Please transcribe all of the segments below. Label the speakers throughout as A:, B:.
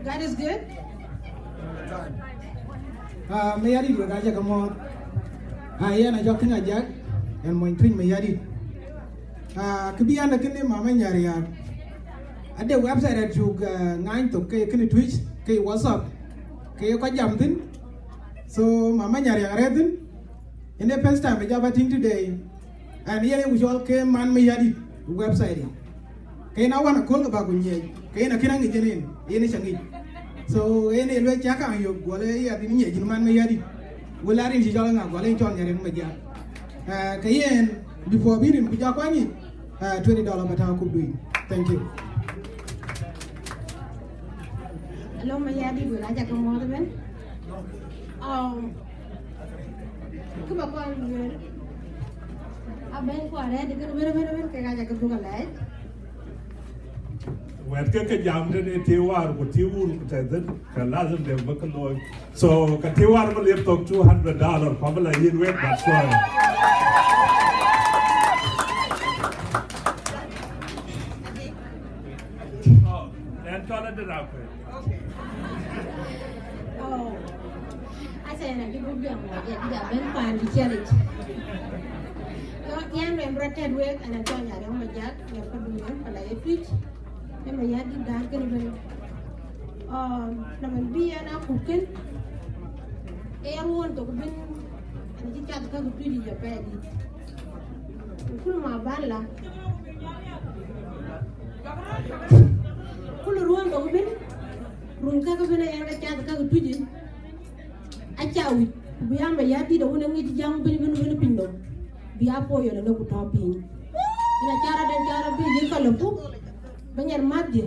A: God is good.
B: Mayardit we gaja kamo. Yana joking a jack and my Twic Mayardit. Kubiana kene mama nyariya. At the website at you 9 to kene Twitch, ke WhatsApp, ke ko jamtin. So mama nyariya redin. In the first time we have thing today. And here we all came man Mayardit website. Ke na wana call about kunye. Ke na kinang ijenin. Ini changi. So ini elwe chaka yo gole ya dinye jinman Mayardit. Wala rin si jala nga gole chon nyari maja. Kayen before birin kuja kwani $20 bata ku doing. Thank you.
A: Hello Mayardit we gaja kamo ben. Kuba kwa ngel. Aben kwa re de ben ke gaja ku galai.
C: Whether ke jam de tiwar ko tiwur ko taden ka lazim de bakalo so ka tiwar mo lep tok $200 pabla yin wet that's why and call it up
A: I say na kibu biang mo ya ben pan di challenge yang rembrated work and I told you majak ya padunya pala Twitch Mayardit dan kan ben naman biya na kuken ruon to ben ani chat ka gutu di japedi kul ma bala kul ruon to ben run ka ben ya ga chat ka gutu di achawi biya Mayardit da wona ngi jam ben pindo biya po yo na ku topi ina cara dan cara bi je kalapu banyak mati,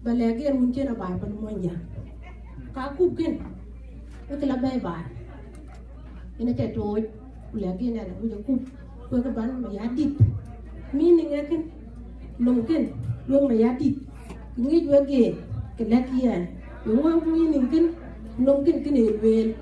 A: balager mungkin apa pun monja. Kaku kan, itu lebih baik. Ini cetoi, balager ni ada punya kup, punya ban Mayardit. Meaning kan, mungkin luang Mayardit. Ini juga kelakian. Yang meaning kan, mungkin kini well.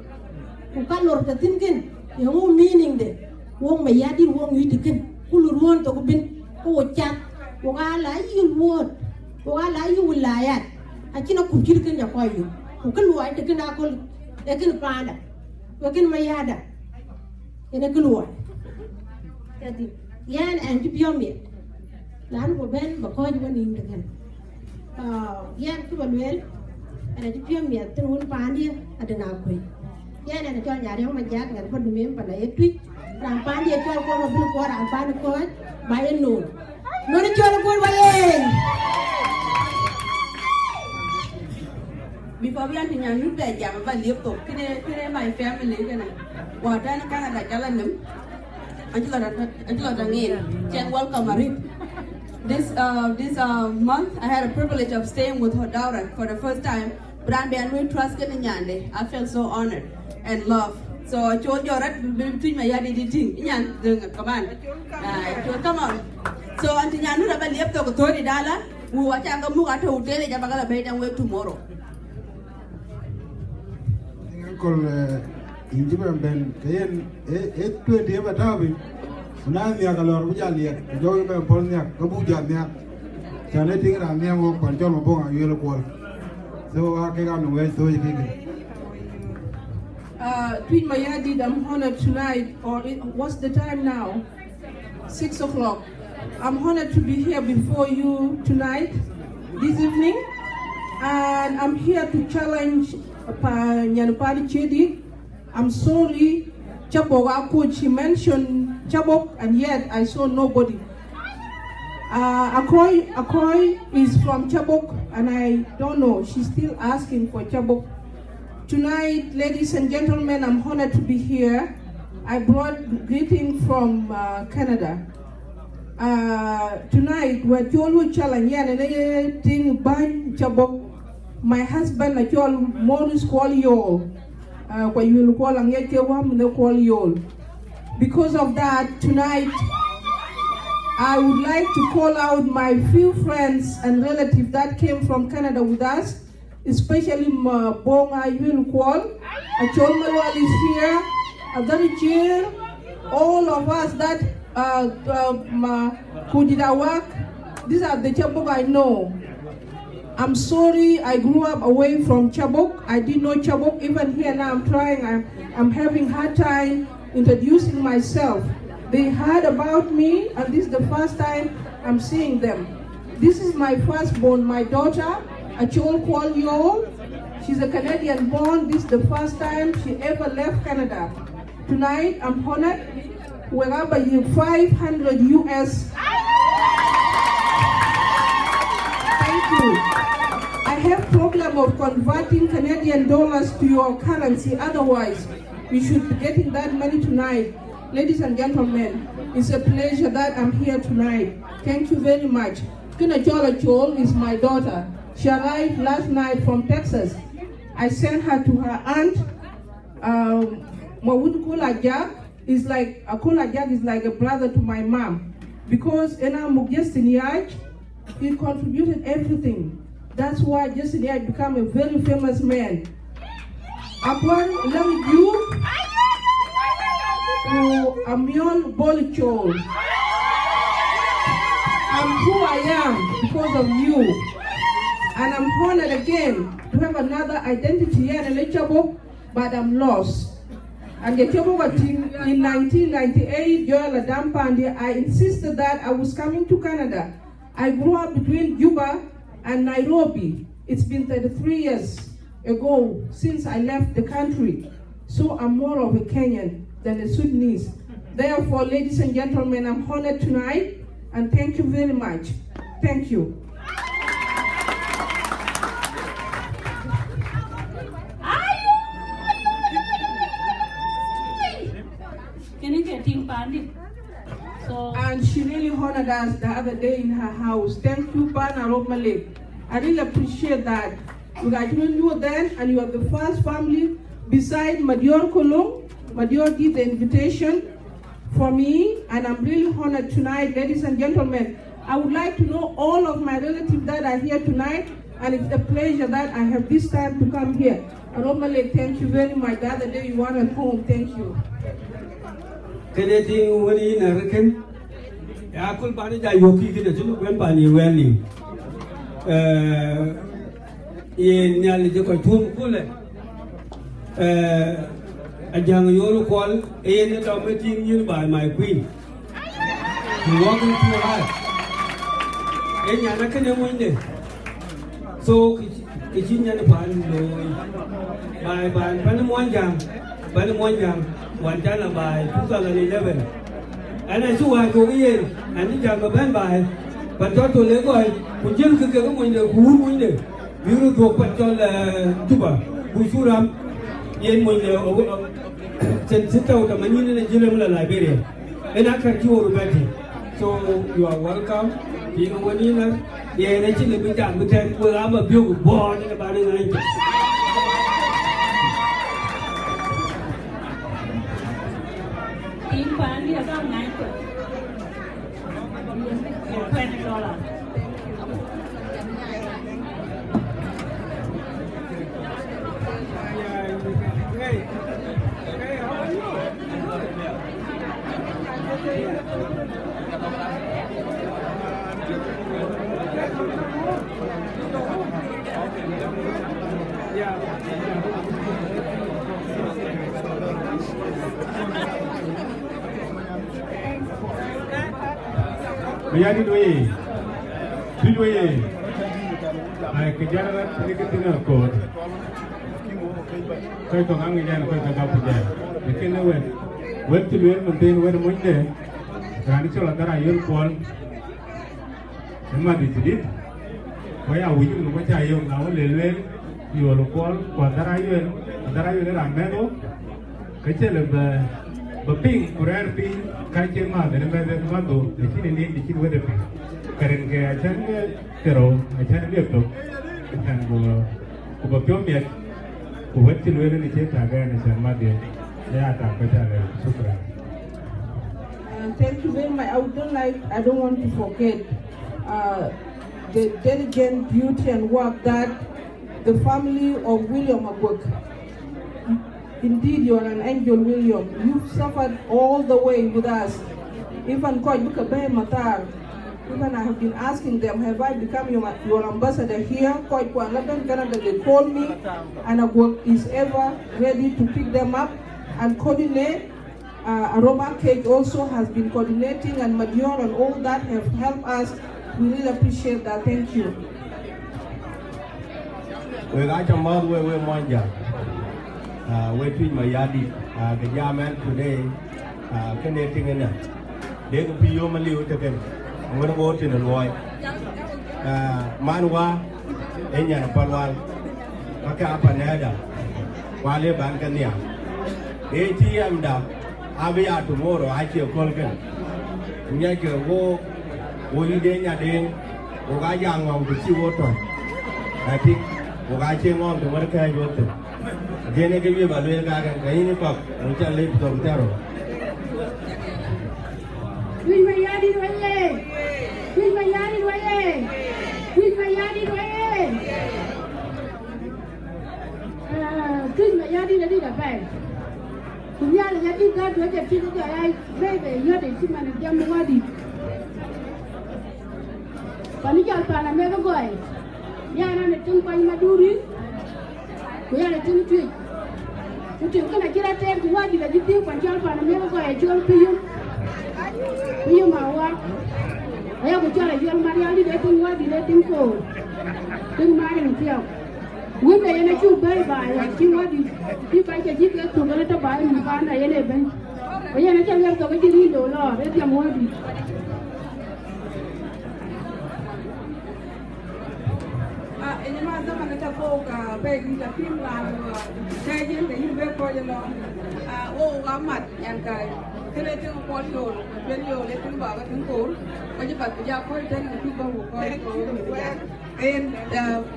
A: Bukan lor tertin kan, yang meaning deh. Luang Mayardit, luang itu kan, kuluruan tu bin, kocak. Wala you word wala you wilayat akina kukir kan ya koyo kukul wa de kana kol de kan panda wakin mayada ina kulwa yati yan and biomi lan bo ben ba ko woni de kan yan ku balwel ana biomi tan won pandi adana koy yan ana to nyaare ma jag ngal foddu mem pala Twitch ram pandi to ko ma bul ko ram pandi ko bayen no no ni chola por bayen.
D: Before we are in a new day, I have a little kid, my family, and what I can't tell them until again. Jen, welcome, Marie. This month, I had a privilege of staying with her daughter for the first time. Brand and trusted in Yande. I felt so honored and loved. So I told you right between my yard editing. Yan, the command. Come on. So until you know about left of $30, we watch a move at hotel in Jabagala Bay and wait tomorrow.
E: Uncle Injiban Ben Kayan 820 ever Tabi. Nanya Galor Vijali, Joey Polnia, Kabujania, Janeting and Niamo, and John Mabong, and Yellow Wall. So I came on the way to you.
F: Twic Mayardit, I'm honored tonight, or what's the time now? 6 o'clock. I'm honored to be here before you tonight, this evening, and I'm here to challenge Nyanupali Chedi. I'm sorry, Chabok coach, she mentioned Chabok, and yet I saw nobody. Akoy is from Chabok, and I don't know, she's still asking for Chabok. Tonight, ladies and gentlemen, I'm honored to be here. I brought greeting from Canada. Tonight, we're Cholu Challenge and thing ban Chabok. My husband, I call Morris call you. What you will call and yet you call you. Because of that, tonight, I would like to call out my few friends and relatives that came from Canada with us, especially Bonga Yul Kwal, Achol Malwal is here, Adari all of us that who did our work, These are the Chabok I know. I'm sorry I grew up away from Chabok. I didn't know Chabok. Even here now I'm trying, I'm having hard time introducing myself. They heard about me, and this is the first time I'm seeing them. This is my firstborn, my daughter, Achol Kwal Yol. She's a Canadian born. This is the first time she ever left Canada. Tonight, I'm honored. Wherever you 500 US. Thank you. I have problem of converting Canadian dollars to your currency. Otherwise, we should be getting that money tonight. Ladies and gentlemen, it's a pleasure that I'm here tonight. Thank you very much. Kina Chola Chol is my daughter. She arrived last night from Texas. I sent her to her aunt. Mawun Kula Jack is like a Kula Jack is like a brother to my mom, because Ena Justin Yaj, he contributed everything. That's why Justin Yaj became a very famous man. Upon love you to Amion Bolichol. I'm who I am because of you. And I'm honored again to have another identity here in Chabo, but I'm lost. And the Chabo team in 1998, Joel Adampandi, I insisted that I was coming to Canada. I grew up between Juba and Nairobi. It's been 33 years ago since I left the country. So I'm more of a Kenyan than a Sudanese. Therefore, ladies and gentlemen, I'm honored tonight, and thank you very much. Thank you. And she really honored us the other day in her house. Thank you, Pana Romale. I really appreciate that. You guys knew then, and you are the first family beside Madior Kolong. Madior did the invitation for me, and I'm really honored tonight, ladies and gentlemen. I would like to know all of my relatives that are here tonight, and it's a pleasure that I have this time to come here. And Romale, thank you very much. The other day you were at home. Thank you.
G: Kedating wani na rekan ya kul bani da yoki kida tulu ben bani wani ye nyali je ko tum kule ajang yolo kol e ne to meeting yin by my queen walking through life e nyana kene wonde so ki nyana ban lo by ban monjang Wantana by 2011. And I saw I go here and it's a band by, but Toto Lego, who just took a window, who window, you go Patol Juba, who should have Yen window, sit out of Manila and General Liberia. And I can do Betty. So you are welcome. You know, when you know, yeah, and actually, we can well, I'm a beautiful born in about 90.
C: Mayardit way, Twic I can get a code. Koi to ngang again, koi to gap again. The king went to learn maintain where Monday. Granichola that I will call. The mother did it. Why are we doing what I am now? You will call what that I will Ameno. Kachel but ping or air ping, Kachi mother, and the mother, the kid in the kid with the ping. Karen Gay, I can Kero, I can live to. And go over Piomiat, who went to learn the chip again as a mother.
F: Thank you very much. I don't want to forget the diligent beauty and work that the family of William Agwek. Indeed, you are an angel, William. You've suffered all the way with us. Even quite look at Matar. Even I have been asking them, have I become your ambassador here? Quite one of them, Canada, they call me, and Agwok is ever ready to pick them up and coordinate. Aroma Cake also has been coordinating, and Madior and all that have helped us. We really appreciate that. Thank you.
H: We got a mother where we're Monja. We're Twic Mayardit. The German today, connecting in it. They could be your Maliu again. I'm going to go to the Loy. Manwa, Enya Palwal, Maka Panada, Wale Bankania. ATM da, Abia tomorrow, I see a Colgan. Nyaka go, Wolidenia Dane, Ogayang on the sea water. I think Ogaching on the work I got them. Then I give you a little garden, Kainipop, which I live from Terror.
I: Twic Mayardit waye. Twic Mayardit waye. Twic Mayardit waye. Twic Mayardit adi da pai. Kunya la yadi ga do da tin ga ai bebe yo de ti man jam wadi. Pani jal pana me go goy. Ya na ne tin pani maduri. Kuya na tin Twic. Kutin kana kira ter ku wadi da jiti pan jal pana me go goy jol piyum. Iya mawa, ayah bicara jual Maria di dating wadi dating ko, dating Maria nantiau. Gue dah yang cuci bayar, cuci wadi, di pakai jika tu kalau tak bayar muka anda yang leben. Ayah nanti yang kau bagi $3, dia yang wadi.
F: Ini masa mana tak kau bagi tak film lah, saya je tak hidup kau je lah. Oh, amat yang kau. Kena tengok kualiol, kualiol itu bawa tengkol. Macam apa? Jadi aku itu nanti bawa kualiol. And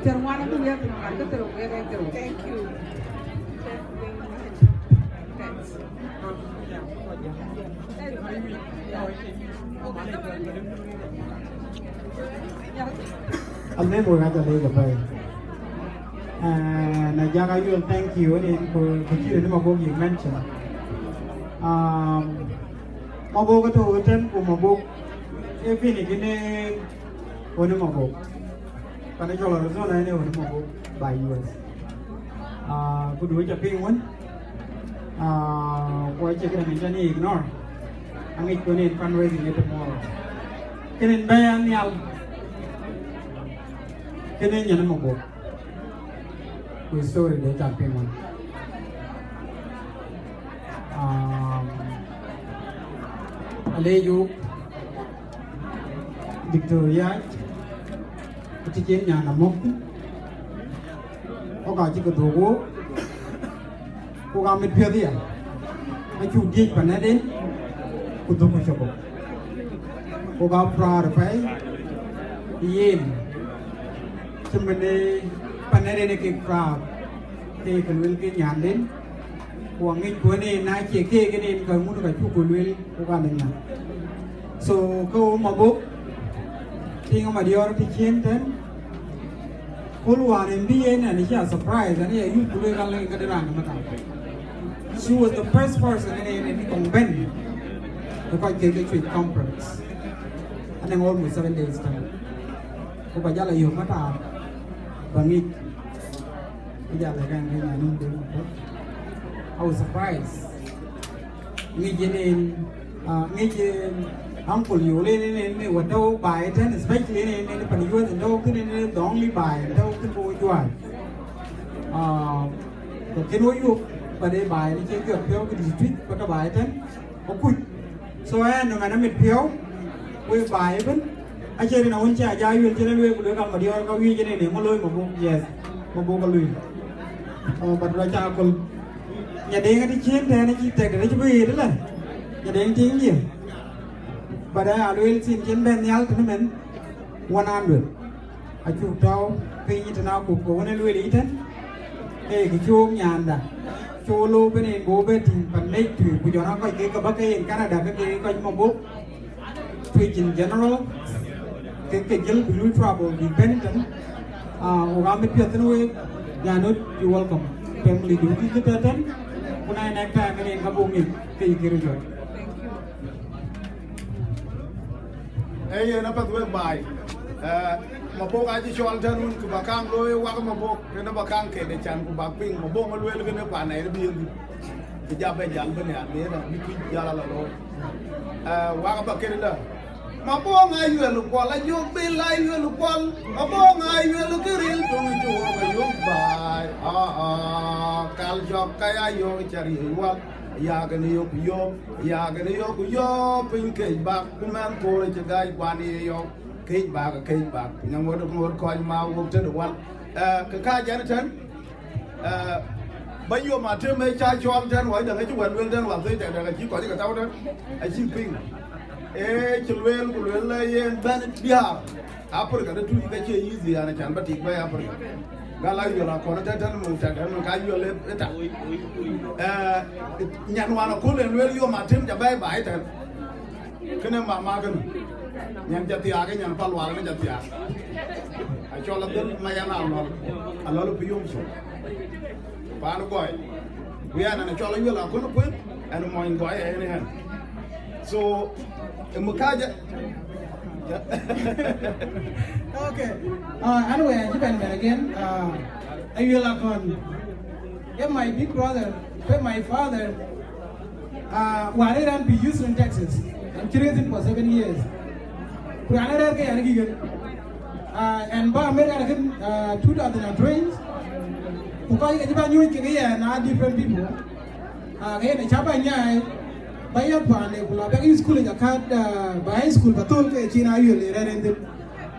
F: terwana tu dia terangkat terus, dia terus. Thank you. Thanks.
B: Anh em ngồi ngay tại đây gặp thầy. Na jaga you and thank you ni for kiri ni mabog you mention. Mabog itu hutan ku mabog. Ini gini, orang mabog. Karena kalau orang ini orang mabog by US. Ku dua japing pun. Ku aja kita menjadi ignore. Angin ku ni fundraising itu tomorrow. Kini bayar ni al. Kini jangan mabog. Ku story dia japing pun. Aleju Victoria Kecil nhà nằm mốc có cả chỉ có đồ cô gam mệt phía đi à anh chủ gì phần này đến cô tôi không chịu cô gam fra được phải yên cho mình đi phần này đến cái fra thì cần will cái nhà đến cô nghĩ cô này nãy chỉ cái này cần muốn phải chụp cô will cô gam đến nhà so cô mà bố tinggal Madior pikiran kan, keluar MBA ni ni siapa surprise, ni you boleh kalau yang kederang macam. She was the first person in convent to quite get to a conference, and then almost 7 days time. Kau baca lah yang macam bangit, baca lah kan yang ni I was surprised. Ni jenin, ni jen. Uncle you ni what do buy it and especially ni pada US and do ni the only buy and do tu boleh jual. Tapi you pada buy ni je piau ke district pada buy it and okut. So dengan ambil piau, we buy pun. Aja ni nak unca aja you je ni we boleh kalau Madior kau je ni malui mabu yes mabu kalui. Pada raja aku nhà đen cái chiên thế này chỉ tẹt để cho bì đó là nhà đen chiên gì but I will see in Ben Yal to him 100. I took down pay it now cook one and will eat it. Hey, show Yanda. Show low pen in Bobeting, but make to put your uncle cake a bucket in Canada, cake on my book. Twic in general, take a gill, blue trouble, dependent. Ramit Piatano, Janut, you welcome. Family duty to attend. When I next time in Kabumi, take your joy.
E: Ê nó bắt với bài mà bố cái chỉ cho thân luôn của bà Kang lôi qua cái mà bố cái nó bà Kang kể để chăn của bà Ping mà bố nó lôi cái nó bà này nó biên thì ra bên dàn bên nhà này là đi kia ra là rồi qua cái bà kia là mà bố ngay vừa lục qua là vô bên lại vừa lục qua mà bố ngay vừa lục cái riêng trong chùa cái vô bài cal cho cái ai vô chari qua ya cái này yo ya cái này yo pin cái bạc cũng mang cô lên cho cái quan đi yo cái bạc nhưng mà được một coi mà vô trên được quan cái cá giá nó chân bây giờ mà thêm mấy chai cho chân hỏi đừng cái chú quần nguyên chân làm gì tại đừng chỉ có cái tao đó ai xin pin chỉ luyện của luyện lên bên bia apa cái đó tụi cái chơi gì anh chẳng bắt tik bay apa galai yo la ko na tan mo ta kan ka yo le ta nyan wa na ko le le yo ma tim ja bay bai ta kene ma kan nyan ja tia cái nyan pal wa na ja tia a cho la del ma ya na no alo lo piyum so pa no boy we ana na cho la yo la ko no ko ana mo ngoi ene han so mo ka ja
B: Okay. Anyway, again, I will if my big brother, if my father, while I ran Houston, Texas, I'm curious for 7 years. And by American 2003, because it's about new different people. Again, the Chapa by your plan, they school in a card by school, but told China you and them.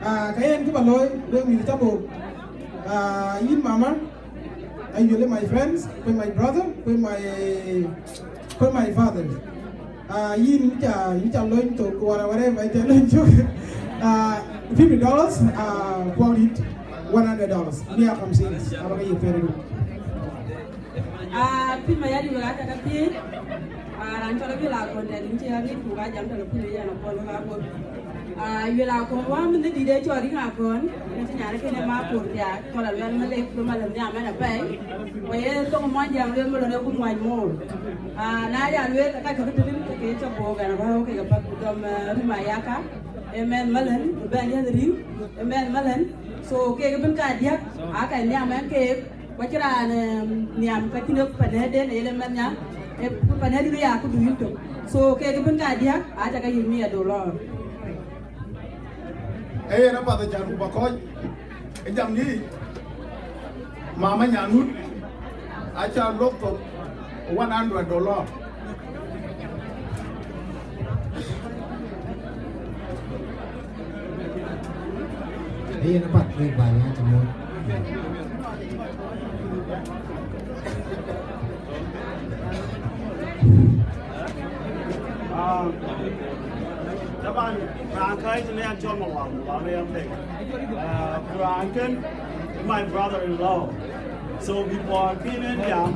B: Kayan ko baloy, we militabo. In mama, I usually my friends, with my brother, with my father. In loin to whatever I tell you. $50, quoted $100. We are from sales. How are you feeling?
D: Twic Mayardit wala ta kapi ran chola bi la ko de nti ha ni ku ga jam ta ko ya na ko ga ko yu la ko wa min di de chori nga kon ni nya ke ne ma ko ya ko la wel ma le ko ma le nya ma na pai ko ye to mo jam le mo le ko mo mo na ya le ka ka to ni ke cho bo ga na ba ke ga pa ku dom ri ma ya ka emen malen ben ya ri emen malen so ke ga ben ka dia a ka nya ma ke Bacira niam katino panede ne elemanya e panede ya ku duito so ke ga benga dia aja ga yimi $1
E: na pa ta jaru ba ko e jam ni mama nyanut acha lokto $100
J: na pat với bài nha chamo
K: طبعا Frankai to me and John Malone, Franken, my brother-in-law. So before being in young,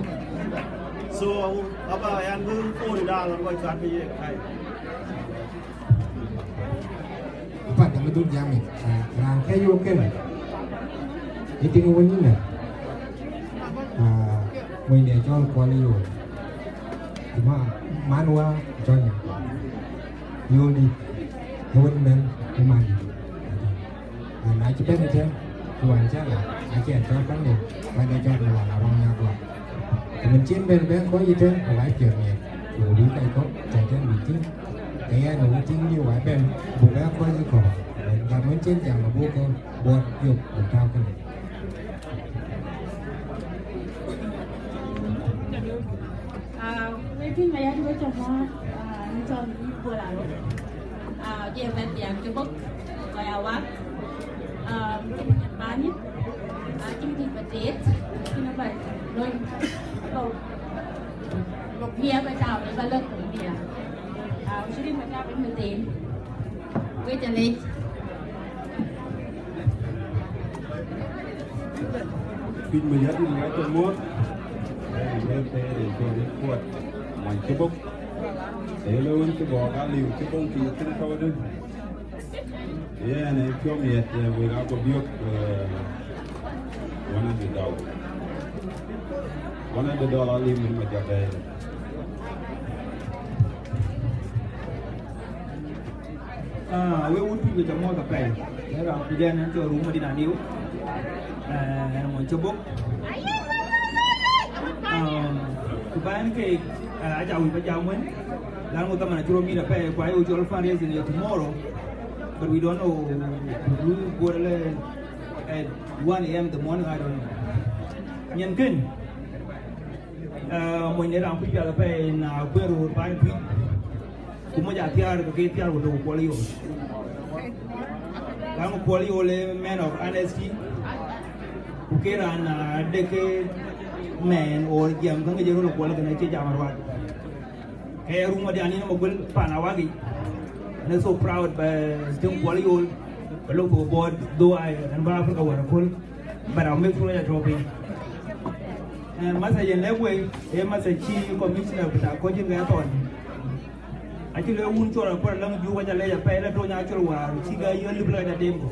K: so about $40 I'm going to be here.
J: Pak yang betul jamin, Frankai you okay? Itu yang ini ni, mình cho con đi rồi, mà manual cho nhỉ, vô đi. Huân men kuman, nãy chỉ biết thế, tuan chắc là anh chị cho cái này, anh ấy cho là bằng nhau rồi. Mình chiến bên có gì thế, lại chuyện nhẹ, rồi đi đây có chạy trên vị trí, cái anh nó chiến như vậy bên, buộc đã có gì còn, là muốn chiến chẳng mà buộc con, buộc dục buộc cao cái này.
I: Twic Mayardit với chồng nó cho vừa là dia vet yang cukup kayak awak banyak tinggi betit kenapa lo biaไปtao để ba lợn bia sudah mereka bermetin gue jadi
C: Twic Mayardit nói cho mốt để cho đến quật ngoài cái bốc để lâu cái bò cá liều cái bông thì không có đâu này cho miệt về gạo có biếc $100 liều mình mà chặt về
L: we would be with a more pay. There are began into a room with a new and want to book. To buy a cake, I will be down when. Then we'll come and throw me the pay by usual fundraising tomorrow. But we don't know who at 1 a.m. the morning, I don't know. Yankin. When you're on people pay in Peru, by people. Kumaja the gate here with the quality. I'm a quality man of honesty. Who care on a decade man or young Kangajo quality and a Chijamarat. Hey, Rumadianino will Panawagi. And I'm so proud by still quality old. I look for board, though I and Africa were full, but I'll make sure I drop in. And Master Yenlewe, a Master Chief Commissioner with our coaching method. Actually, I won't try to put a long view when I lay a pen at natural one. She got you a little bit of a demo.